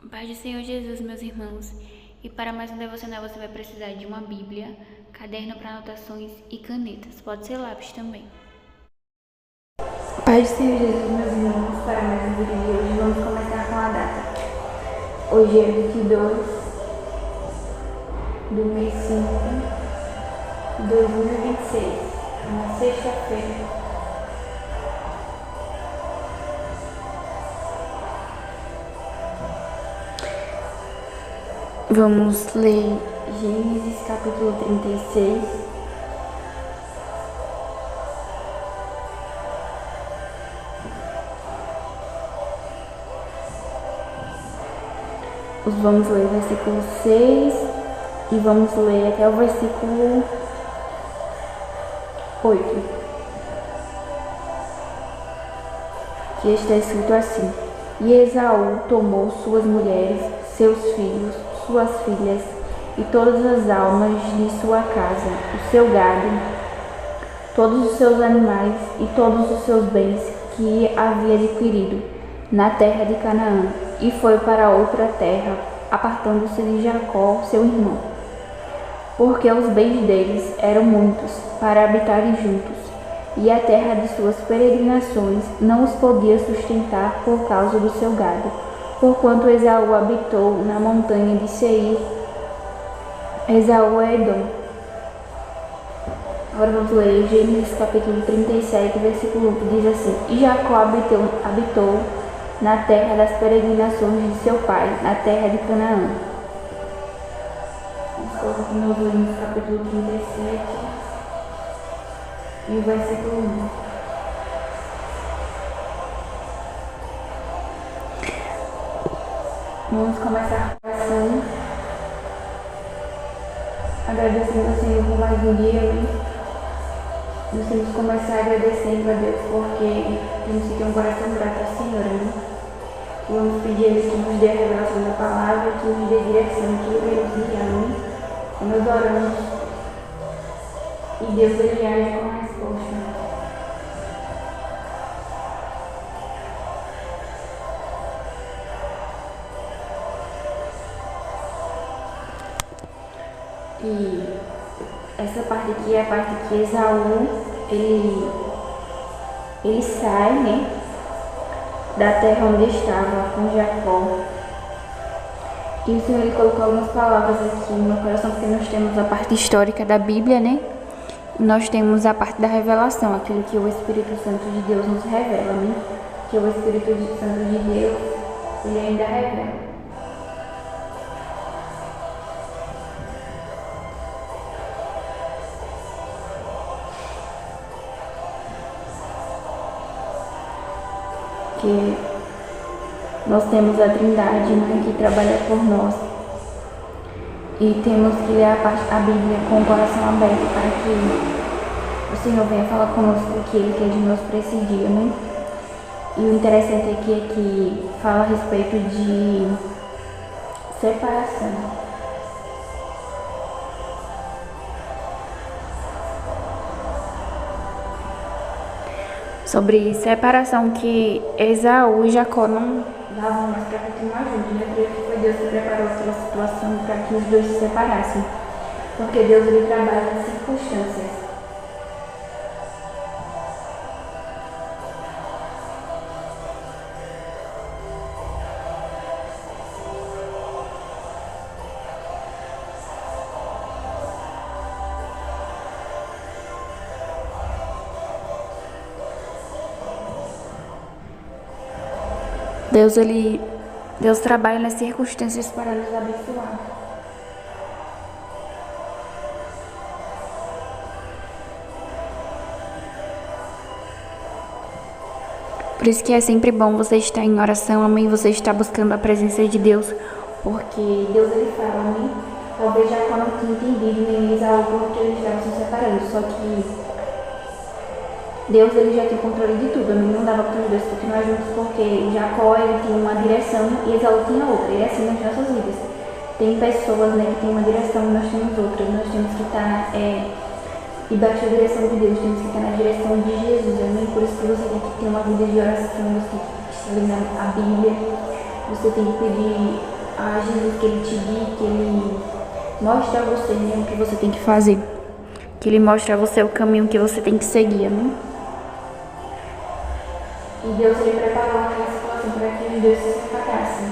Paz do Senhor Jesus, meus irmãos. E para mais um devocional você vai precisar de uma Bíblia, caderno para anotações e canetas. Pode ser lápis também. Paz do Senhor Jesus, meus irmãos. Para mais um vídeo de hoje, vamos começar com a data. Hoje é 22 do mês 5 de 2026, uma sexta-feira. Vamos ler Gênesis capítulo 36. Vamos ler o versículo 6 e vamos ler até o versículo 8, que está escrito assim: E Esaú tomou suas mulheres, seus filhos, suas filhas e todas as almas de sua casa, o seu gado, todos os seus animais e todos os seus bens que havia adquirido na terra de Canaã, e foi para outra terra, apartando-se de Jacó, seu irmão, porque os bens deles eram muitos para habitarem juntos, e a terra de suas peregrinações não os podia sustentar por causa do seu gado, porquanto Esaú habitou na montanha de Seir. Esaú é Edom. Agora vamos ler Gênesis capítulo 37, versículo 1, que diz assim: E Jacó habitou na terra das peregrinações de seu pai, na terra de Canaã. Vamos colocar aqui nós lemos capítulo 37 e o versículo 1. Vamos começar com a oração, agradecendo ao Senhor por mais um dia. Nós temos que começar agradecendo a Deus porque temos que ter um coração grato ao Senhor. E vamos pedir a Ele que nos dê a revelação da palavra, que nos dê direção, que Ele nos guie. E nós oramos e Deus Ele age com a resposta. E essa parte aqui é a parte que Esaú, ele sai, né, da terra onde estava com Jacó. E o Senhor ele colocou algumas palavras aqui no meu coração, porque nós temos a parte histórica da Bíblia, né? E nós temos a parte da revelação, aquilo que o Espírito Santo de Deus nos revela, né? Que o Espírito Santo de Deus, ele ainda revela. Que nós temos a Trindade, né, que trabalha por nós, e temos que ler a Bíblia com o coração aberto para que o Senhor venha falar conosco o que Ele quer de nós para esse dia, né? E o interessante aqui é que fala a respeito de separação. Sobre separação, que Esaú e Jacó não davam mais para continuar juntos, né? Creio que foi Deus que preparou aquela situação para que os dois se separassem, porque Deus ele trabalha nas circunstâncias. Deus trabalha nas circunstâncias para nos abençoar. Por isso que é sempre bom você estar em oração, amém? Você estar buscando a presença de Deus, porque Deus ele fala, amém? Talvez Jacó não tinha entendido nem Esaú porque eles estavam se separando, só que Deus ele já tinha controle de tudo, não dava para os dois continuar juntos, porque Jacó ele tinha uma direção e Esaú tinha outra, e é assim nas nossas vidas. Tem pessoas, né, que tem uma direção e nós temos outra, nós temos que estar debaixo da direção de Deus, temos que estar na direção de Jesus, amém? Por isso que você tem que ter uma vida de oração, você tem que estar lendo a Bíblia, Você tem que pedir a Jesus que Ele te guie, que Ele mostre a você mesmo o que você tem que fazer. Que Ele mostre a você o caminho que você tem que seguir, amém? E Deus, Ele preparou aquela situação para que os dois se separassem.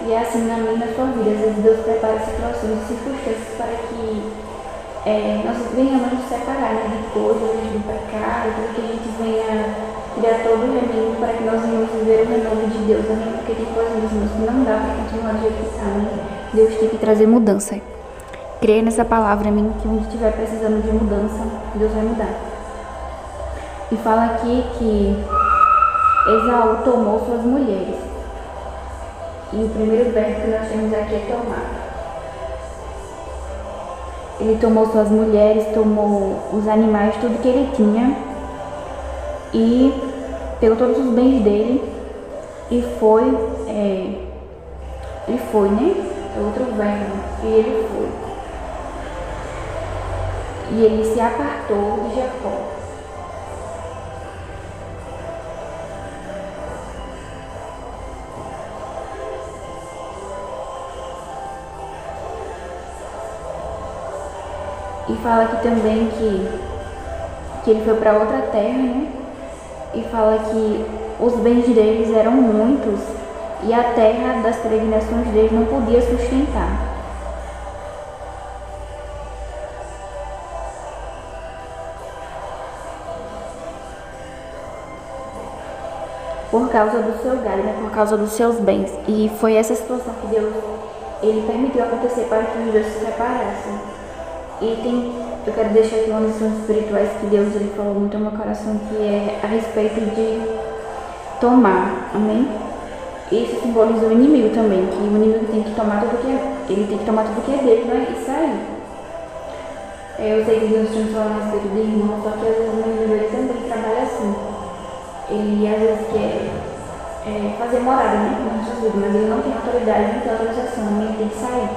E é assim na minha e na sua vida. Às vezes Deus prepara situações e circunstâncias para que nós venhamos nos separar, né, de coisas, do pecado, para que a gente venha criar todo o remédio para que nós venhamos viver o renome de Deus, amém? Porque tem coisas, meus irmãos, que não dá para continuar do jeito que está, amém? Deus tem que trazer mudança. Creia nessa palavra, amém? Que onde estiver precisando de mudança, Deus vai mudar. E fala aqui que Esaú tomou suas mulheres. E o primeiro verbo que nós temos aqui é tomar. Ele tomou suas mulheres, tomou os animais, tudo que ele tinha, e pegou todos os bens dele e foi, né? É outro verbo, e ele foi. E ele se apartou de Jacó. E fala aqui também que ele foi para outra terra, né? E fala que os bens deles eram muitos e a terra das peregrinações deles não podia sustentar. Por causa do seu gado, né? Por causa dos seus bens. E foi essa situação que Deus ele permitiu acontecer para que os dois se separassem. E eu quero deixar aqui uma lição espirituais que Deus ele falou muito ao meu coração, que é a respeito de tomar, amém? Isso simboliza o inimigo também, que o inimigo tem que tomar tudo que ele tem que tomar tudo que é dele, né? E sair. Eu sei que Deus está falando a respeito do irmão, só que às vezes o inimigo ele também trabalha assim. Ele às vezes quer fazer morada, né? Nas nossas vidas, mas ele não tem autoridade, não tem autorização, ele tem que sair.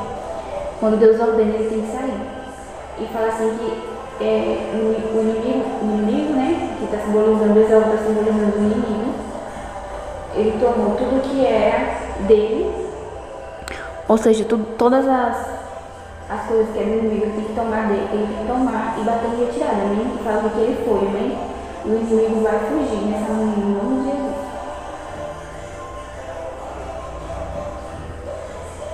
Quando Deus ordena, ele tem que sair. E fala assim que o inimigo, né, que está simbolizando, Esaú está simbolizando o inimigo, ele tomou tudo que era dele, ou seja, todas as coisas que é do inimigo, ele tem que tomar dele, ele tem que tomar e bater em retirada, amém? E fala que ele foi, amém? E o inimigo vai fugir nessa manhã, em nome de Jesus.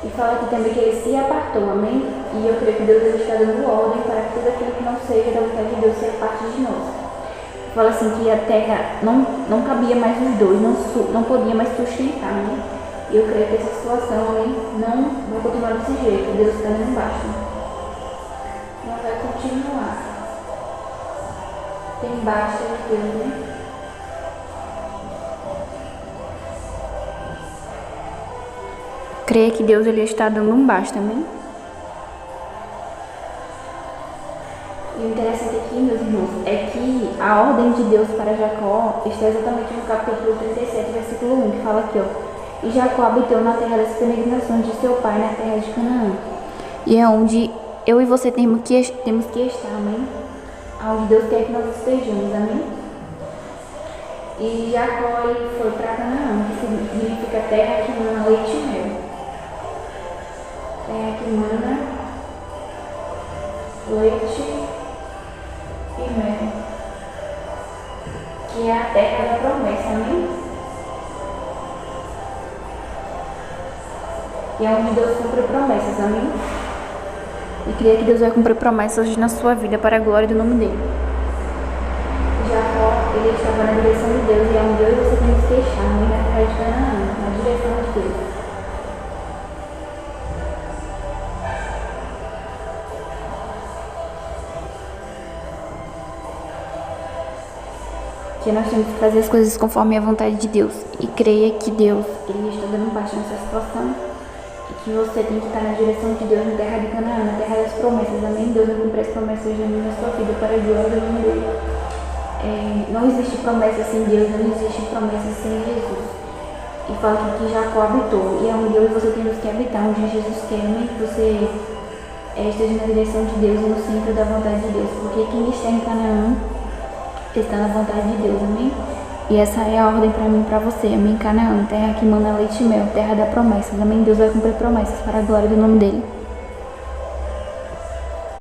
E fala aqui também que ele se apartou, amém? E eu creio que Deus está dando ordem para que tudo aquilo que não seja da vontade de Deus seja parte de nós. Fala assim que a terra não cabia mais os dois, não podia mais sustentar, né? E eu creio que essa situação, amém, não vai continuar desse jeito. Deus está dando embaixo. Não vai continuar. Tem baixa de Deus, né? Creia que Deus ele está dando um basta, amém? E o interessante aqui, meus irmãos, é que a ordem de Deus para Jacó está exatamente no capítulo 37, versículo 1, que fala aqui, ó. E Jacó habitou na terra das peregrinações de seu pai, na terra de Canaã. E é onde eu e você temos que estar, amém? Onde Deus quer que nós estejamos, amém? E Jacó ele foi para Canaã, que significa terra que mana leite e mel. Terra que mana leite e mel, que é a terra da promessa, amém? E é onde Deus cumpre promessas, amém? E creia que Deus vai cumprir promessas na sua vida para a glória do nome dele. Jacó, ele estava na direção de Deus, e é onde eu e você temos que estar, amém? Na terra de Canaã, na direção de Deus. Que nós temos que fazer as coisas conforme a vontade de Deus. E creia que Deus ele está dando parte nessa situação. E que você tem que estar na direção de Deus, na terra de Canaã, na terra das promessas. Amém? Deus vai cumprir as promessas na minha sua vida para a glória do nome dele. Não existe promessa sem Deus, não existe promessa sem Jesus. E fala que Jacó habitou. E é onde eu e você temos que habitar, onde Jesus quer. Amém? Que você esteja na direção de Deus e no centro da vontade de Deus. Porque quem está em Canaã está na vontade de Deus, amém? E essa é a ordem para mim e para você. Amém, Canaã, terra que mana leite e mel, terra da promessa. Amém, Deus vai cumprir promessas para a glória do nome dele.